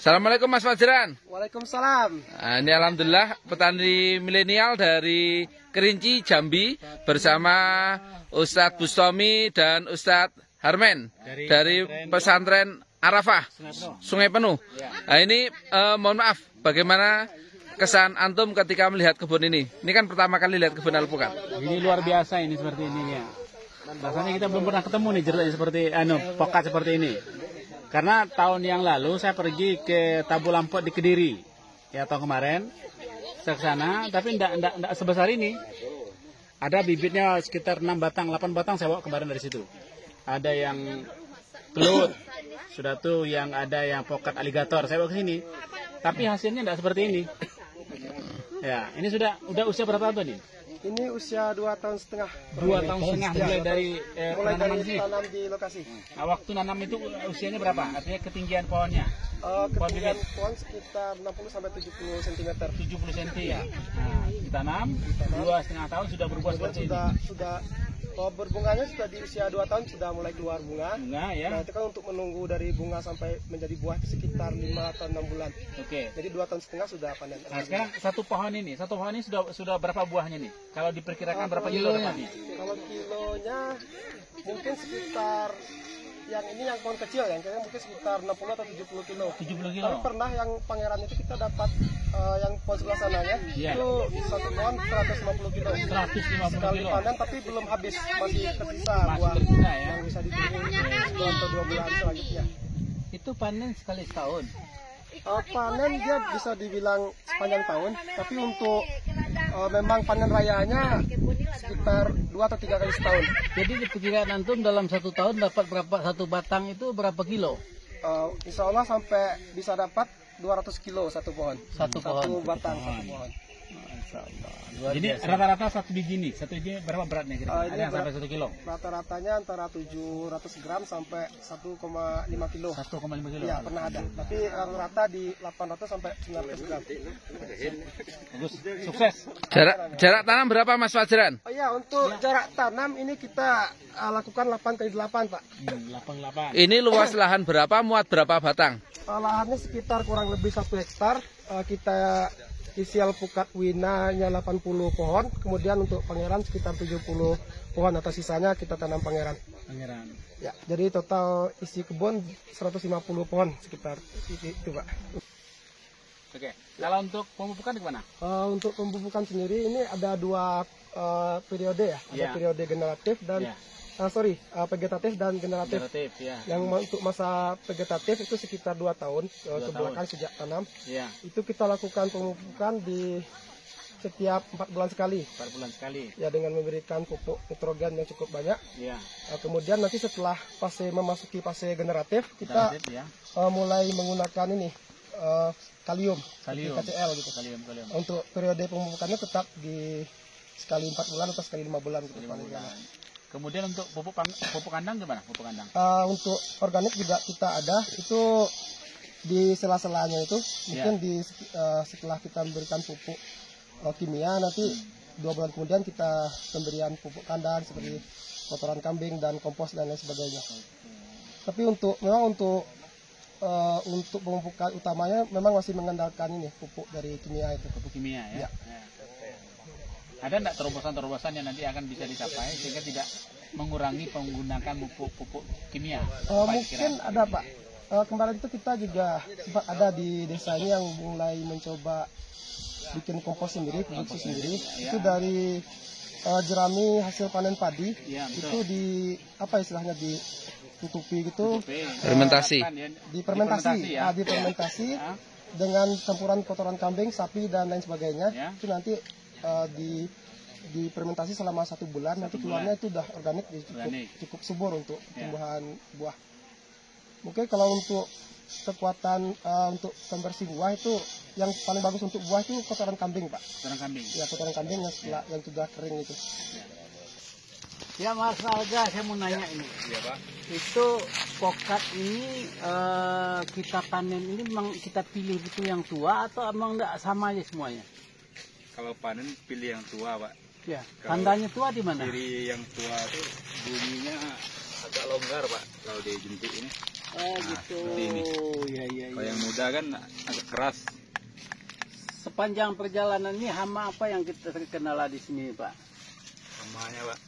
Assalamualaikum Mas Fajran. Waalaikumsalam. Nah, ini alhamdulillah petani milenial dari Kerinci, Jambi bersama Ustadz Bustomi dan Ustadz Harmen dari pesantren Arafah Sungai Penuh. Nah, ini mohon maaf, bagaimana kesan antum ketika melihat kebun ini? Ini kan pertama kali lihat kebun alpukat. Ini luar biasa ini seperti ini ya. Rasanya kita belum pernah ketemu nih jeruk seperti pokat seperti ini. Karena tahun yang lalu saya pergi ke Tabu Lampot di Kediri. Ya tahun kemarin saya ke sana, tapi enggak sebesar ini. Ada bibitnya sekitar 6 batang, 8 batang saya bawa kemarin dari situ. Ada yang kelut, sudah tuh yang ada yang pokat aligator saya bawa ke sini. Tapi hasilnya enggak seperti ini. Ya, ini udah usia berapa tahun ini? Ini usia 2,5 tahun. 2 tahun setengah mulai dari tanam di lokasi. Nah, waktu nanam itu usianya berapa? Artinya ketinggian pohonnya? Ketinggian pohon sekitar 60 sampai 70 cm. 70 cm ya. Nah, ditanam 2,5 tahun sudah berbuah seperti ini. Sudah berbunganya sudah di usia 2 tahun sudah mulai keluar bunga. Ya. Nah, itu kan untuk menunggu dari bunga sampai menjadi buah itu sekitar 5 atau 6 bulan. Oke. Jadi 2,5 tahun sudah panen. Nah, sekarang satu pohon ini sudah berapa buahnya nih? Kalau diperkirakan berapa kilonya? Kalau kilonya mungkin sekitar yang ini yang pohon kecil yang kayaknya mungkin sekitar 60 atau 70 kilo. 70 kilo. Tapi pernah yang pangeran itu kita dapat yang pohon sebelah sananya itu satu pohon 150 kilo. 150 sekali kilo. panen tapi belum habis, masih tersisa buah ya. yang bisa dibeli 1 atau 2 bulan selanjutnya. Itu panen sekali setahun. Panen dia bisa dibilang sepanjang tahun, tapi untuk memang panen rayanya sekitar 2 atau 3 kali setahun. Jadi diperkirakan antum dalam 1 tahun dapat berapa, satu batang itu berapa kilo? Insya Allah sampai bisa dapat 200 kilo satu pohon. Satu batang satu pohon. Jadi rata-rata satu biji nih, satu biji berapa beratnya kira-kira? Ada yang sampai 1 kilo? Rata-ratanya antara 700 gram sampai 1,5 kilo. 1,5 kilo? Ya pernah ada, tapi rata-rata di 800 sampai 900 gram. Bagus, sukses. Jarak tanam berapa Mas Fajran? Oh ya, untuk jarak tanam ini kita lakukan 8x8 Pak. 8x8. Ini luas lahan berapa, muat berapa batang? Lahannya sekitar kurang lebih 1 hektar. Kita isi alpukat winanya 80 pohon, kemudian untuk pangeran sekitar 70 pohon, atau sisanya kita tanam pangeran. Ya, jadi total isi kebun 150 pohon sekitar itu Pak. Oke, kalau untuk pemupukan gimana? Untuk pemupukan sendiri ini ada 2 periode ya, ada periode generatif dan vegetatif dan generatif. Yang untuk masa vegetatif itu sekitar 2 tahun ke belakang sejak tanam. Itu kita lakukan pemupukan di setiap 4 bulan sekali. 4 bulan sekali. Ya, dengan memberikan pupuk nitrogen yang cukup banyak. Kemudian nanti setelah memasuki fase generatif, kita mulai menggunakan ini kalium, KCl gitu. Kalium. Untuk periode pemupukannya tetap di sekali 4 bulan atau sekali 5 bulan gitu. Kemudian untuk pupuk kandang gimana? Pupuk kandang? Untuk organik juga kita ada, itu di sela-selanya itu mungkin setelah kita memberikan pupuk kimia, nanti 2 bulan kemudian kita pemberian pupuk kandang seperti kotoran kambing dan kompos dan lain sebagainya. Tapi untuk pemupukan utamanya memang masih mengandalkan ini pupuk dari kimia itu. Pupuk kimia ya. Ada enggak terobosan-terobosan yang nanti akan bisa dicapai sehingga tidak mengurangi penggunaan pupuk kimia? Mungkin ada Pak. Kemarin itu kita juga sempat ada di desa ini yang mulai mencoba bikin kompos sendiri, produksi sendiri. Itu dari jerami hasil panen padi. Itu ditutupi gitu. Fermentasi. Difermentasi dengan campuran kotoran kambing, sapi dan lain sebagainya. Itu nanti di fermentasi selama 1 bulan, nanti keluarnya itu udah organik, cukup subur untuk tumbuhan buah. Mungkin kalau untuk kekuatan untuk konversi buah itu yang paling bagus untuk buah itu kotoran kambing Pak. Kotoran kambing. Ya, kotoran kambing yang sudah kering itu. Ya Mas Alga, saya mau nanya ini. Iya Pak. Itu pokat ini kita panen ini memang kita pilih itu yang tua atau emang enggak sama aja semuanya? Kalau panen pilih yang tua Pak. Ya. Tandanya tua di mana? Ciri yang tua itu bunyinya agak longgar Pak kalau di jentik ini. Gitu. Seperti ini. Iya. Kalau yang muda kan agak keras. Sepanjang perjalanan ini hama apa yang kita terkenal di sini, Pak? Hamanya, Pak.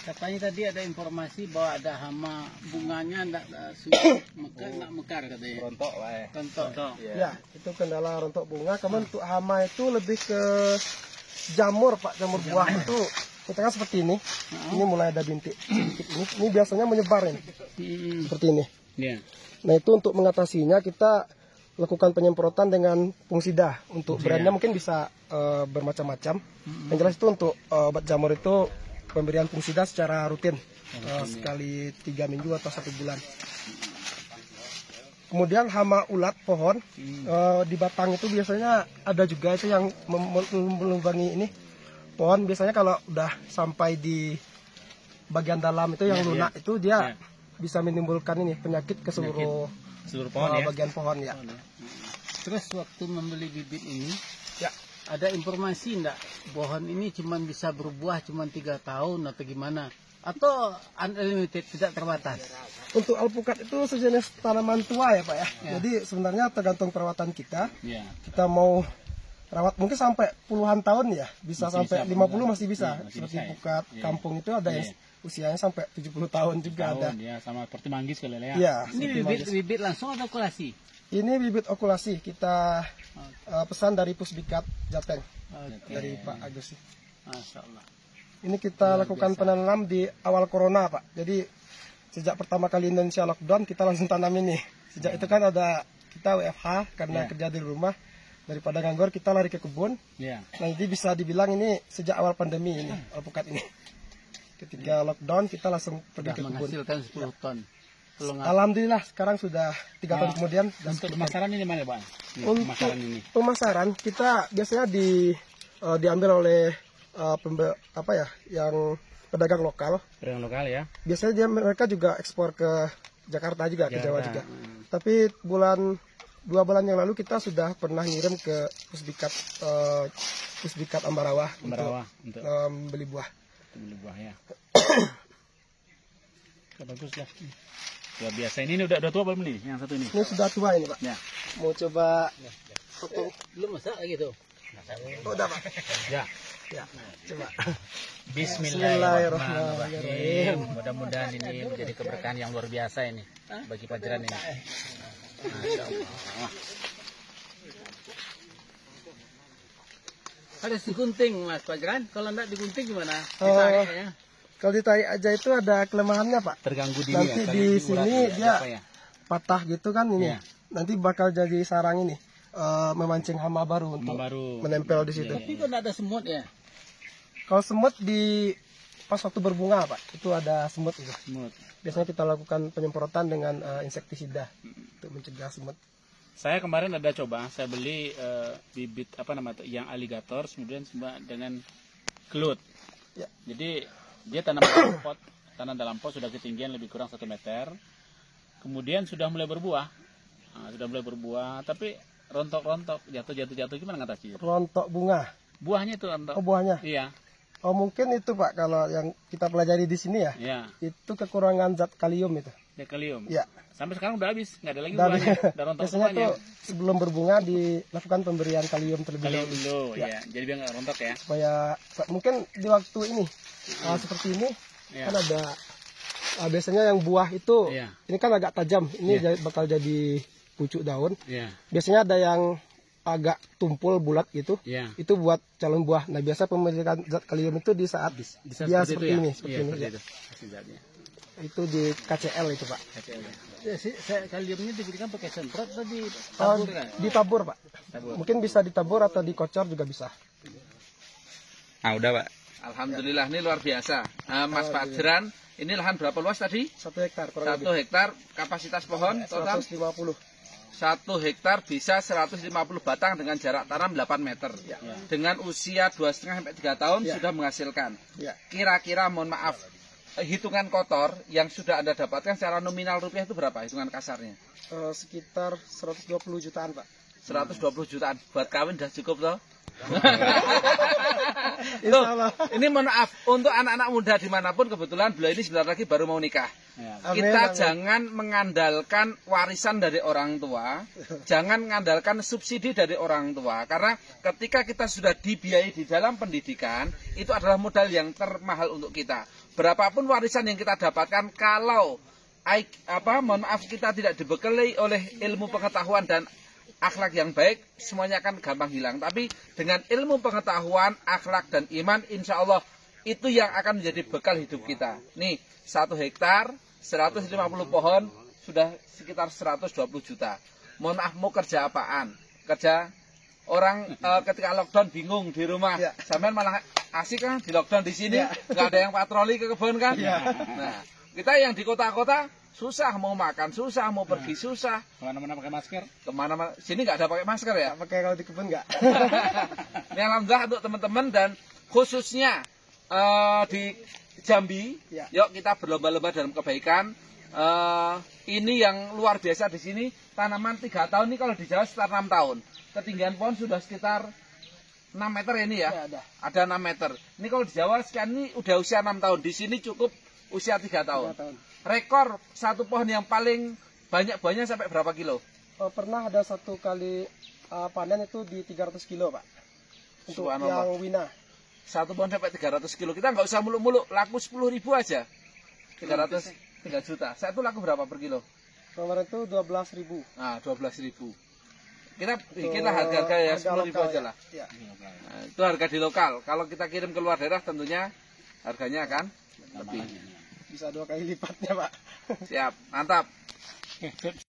Katanya tadi ada informasi bahwa ada hama bunganya enggak mekar katanya. Rontok, Pak. Rontok. Ya, itu kendala rontok bunga. Kemudian untuk hama itu lebih ke jamur, Pak. Jamur buah itu kita kan seperti ini. Ini mulai ada bintik sedikit ini. Ini biasanya menyebar ini. Seperti ini. Iya. Nah, itu untuk mengatasinya kita lakukan penyemprotan dengan fungsida. Untuk brandnya mungkin bisa bermacam-macam. Yang jelas itu untuk obat jamur itu pemberian fungsida secara rutin. Sekali 3 minggu atau 1 bulan. Kemudian hama ulat pohon di batang itu biasanya ada juga itu yang melubangi ini pohon. Biasanya kalau udah sampai di bagian dalam itu yang lunak itu dia bisa menimbulkan ini penyakit ke seluruh pohon bagian pohon ya. Terus waktu membeli bibit ini Ya. ada informasi enggak pohon ini cuma bisa berbuah cuma 3 tahun atau gimana? Atau unlimited, tidak terbatas? Untuk alpukat itu sejenis tanaman tua ya Pak ya. Jadi sebenarnya tergantung perawatan kita. Ya. Kita mau rawat mungkin sampai puluhan tahun ya, bisa sampai 50 masih bisa. Seperti alpukat kampung itu ada yang usianya sampai 70 tahun juga ada. Ya, sama seperti manggis kali ya. Iya, Ini bibit langsung atau okulasi? Ini bibit okulasi kita pesan dari Pusbikat Jateng dari Pak Agus. Masya Allah. Ini kita lakukan penanam di awal corona Pak. Jadi sejak pertama kali Indonesia lockdown kita langsung tanam ini. Sejak itu kan ada kita WFH karena kerja di rumah. Daripada nganggur kita lari ke kebun. Nah jadi bisa dibilang ini sejak awal pandemi ini alpukat ini. Ketika lockdown kita langsung pergi ke kebun. Menghasilkan 10 ton. Alhamdulillah sekarang sudah 3 tahun kemudian. Untuk pemasaran ini mana Pak? Untuk pemasaran kita biasanya diambil oleh yang pedagang lokal. Pedagang lokal ya. Biasanya mereka juga ekspor ke Jakarta juga, ke Jawa juga. Tapi 2 bulan yang lalu kita sudah pernah ngirim ke Pusdikat Ambarawa untuk beli buah. Beli buah ya. Bagus lah. Luar biasa. Ini udah tua belum nih? Yang satu ini? Ini sudah tua ini Pak. Ya. Mau coba potong? Belum masak gitu. Oh, udah Pak. Ya. Ya, coba. Bismillahirrahmanirrahim. Mudah-mudahan ini menjadi keberkahan yang luar biasa ini bagi Pajaran ini. Masya Allah. Ada digunting Mas Pajaran. Kalau enggak digunting gimana? Ditarik ya. Kalau ditarik aja itu ada kelemahannya Pak. Terganggu di Nanti di sini dia patah gitu kan ini. Nanti bakal jadi sarang ini. Memancing hama baru untuk menempel di situ. Tapi kan ada semut ya. Kalau semut di pas waktu berbunga Pak, itu ada semut itu. Biasanya kita lakukan penyemprotan dengan insektisida untuk mencegah semut. Saya kemarin ada coba, saya beli bibit yang aligator, kemudian dengan gelut. Ya. Jadi dia tanam dalam pot sudah ketinggian lebih kurang 1 meter. Kemudian sudah mulai berbuah, tapi rontok-rontok, jatuh gimana ngatasi? Rontok bunga. Buahnya itu rontok. Oh buahnya? Iya. Oh mungkin itu Pak kalau yang kita pelajari di sini ya. Iya. Itu kekurangan zat kalium itu. Zat kalium. Iya. Sampai sekarang udah habis, nggak ada lagi buahnya. Udah rontok biasanya semuanya. tuh sebelum berbunga dilakukan pemberian kalium terlebih dahulu. Ya. Jadi biar nggak rontok ya. Supaya mungkin di waktu ini seperti ini kan ada biasanya yang buah itu ini kan agak tajam. Ini bakal jadi pucuk daun. Biasanya ada yang agak tumpul bulat gitu. Itu buat calon buah. Nah biasa pemberian zat kalium itu di saat dia seperti ini, itu di KCL itu Pak. Kaliumnya diberikan pakai semprot atau ditabur kan? Ditabur Pak. Mungkin bisa ditabur atau dikocor juga bisa. Ah udah Pak. Alhamdulillah ini luar biasa. Mas Pajaran, ini lahan berapa luas tadi? 1 hektar. 1 hektar, kapasitas pohon total 150. 1 hektar bisa 150 batang dengan jarak tanam 8 meter. Dengan usia 2,5 sampai 3 tahun sudah menghasilkan. Kira-kira mohon maaf, hitungan kotor yang sudah Anda dapatkan secara nominal rupiah itu berapa hitungan kasarnya? Sekitar 120 jutaan Pak. 120 jutaan. Buat kawin sudah cukup toh? Insya Allah. Ini mohon maaf, untuk anak-anak muda dimanapun, kebetulan beliau ini sebentar lagi baru mau nikah. Amin, Kita amin. jangan mengandalkan warisan dari orang tua, jangan mengandalkan subsidi dari orang tua, karena ketika kita sudah dibiayai di dalam pendidikan, itu adalah modal yang termahal untuk kita. Berapapun warisan yang kita dapatkan, kalau mohon maaf kita tidak dibekali oleh ilmu pengetahuan dan akhlak yang baik, semuanya akan gampang hilang. Tapi dengan ilmu pengetahuan, akhlak dan iman, insya Allah itu yang akan menjadi bekal hidup kita. Nih, 1 hektar, 150 pohon, sudah sekitar 120 juta. Mohon maaf, mau kerja apaan? Kerja orang ketika lockdown bingung di rumah. Ya. Sampai malah asik kan di lockdown di sini, Ya. nggak ada yang patroli ke kebun kan? Ya. Nah, kita yang di kota-kota susah, mau makan susah, mau pergi susah. Kemana-mana pakai masker. Kemana-mana, sini nggak ada pakai masker ya? Pakai kalau di kebun nggak? Ini alhamdulillah untuk teman-teman dan khususnya di Jambi, Ya. yuk kita berlomba-lomba dalam kebaikan. Ini yang luar biasa di sini, tanaman 3 tahun ini kalau di Jawa sekitar 6 tahun. Ketinggian pohon sudah sekitar 6 meter ini ya? Ya, ada. Ada 6 meter. Ini kalau di Jawa sekian ini udah usia 6 tahun. Di sini cukup usia 3 tahun. 3 tahun. Rekor satu pohon yang paling banyak buahnya sampai berapa kilo? Pernah ada 1 kali panen itu di 300 kilo, Pak. Untuk Subhanallah. yang Wina. Satu pohon sampai 300 kilo. Kita nggak usah muluk-muluk, laku 10.000 aja. 3 juta. Saya itu laku berapa per kilo? Kemarin itu 12.000. Nah, 12.000. Kita bikin harga-harga ya 10.000 aja lah. Ya. Nah, itu harga di lokal. Kalau kita kirim ke luar daerah tentunya harganya akan lebih. Bisa 2 kali lipatnya, Pak. Siap, mantap.